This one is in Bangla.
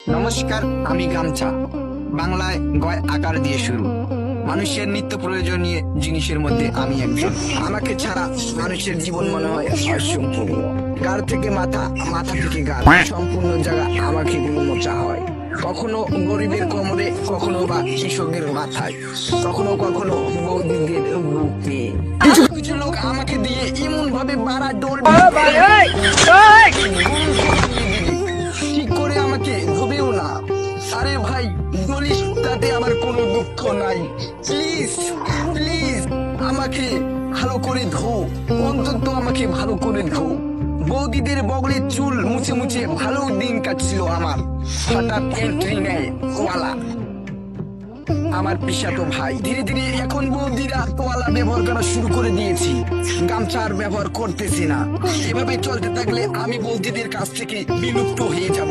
নমস্কার, আমি গামছা। বাংলায় গয় আকার দিয়ে শুরু। মানুষের নিত্য প্রয়োজনীয় জিনিসের মধ্যে আমি একজন। আমাকে ছাড়া মানুষের জীবন মনে হয় অসম্পূর্ণ। গাড় থেকে মাথা, মাথা থেকে গাড়, সম্পূর্ণ জায়গা আমাকে মোচা হয়। কখনো গরিবের কোমরে, কখনো বা কৃষকের মাথায়, কখনো কখনো বৌদিদের বুকে। কিছু কিছু লোক আমাকে দিয়ে এমন ভাবে বাড়া ডোল ঠিক করে আমাকে ধোবেও না। আরে ভাই বলিস, তাতে আমার কোনো দুঃখ নাই। প্লিজ প্লিজ আমাকে ভালো করে ধো, অন্তত আমাকে ভালো করে ধো। বৌদিদের বগলের চুল মুছে মুছে ভালো দিন কাটছিল আমার। হঠাৎ এন্ট্রি নেয় ওয়ালা, আমার পিসাতো ভাই। ধীরে ধীরে এখন বৌদিরা তোয়ালা ব্যবহার করা শুরু করে দিয়েছি, গামছার ব্যবহার করতেছি না। এভাবে চলতে থাকলে আমি বৌদিদের কাছ থেকে বিলুপ্ত হয়ে যাব।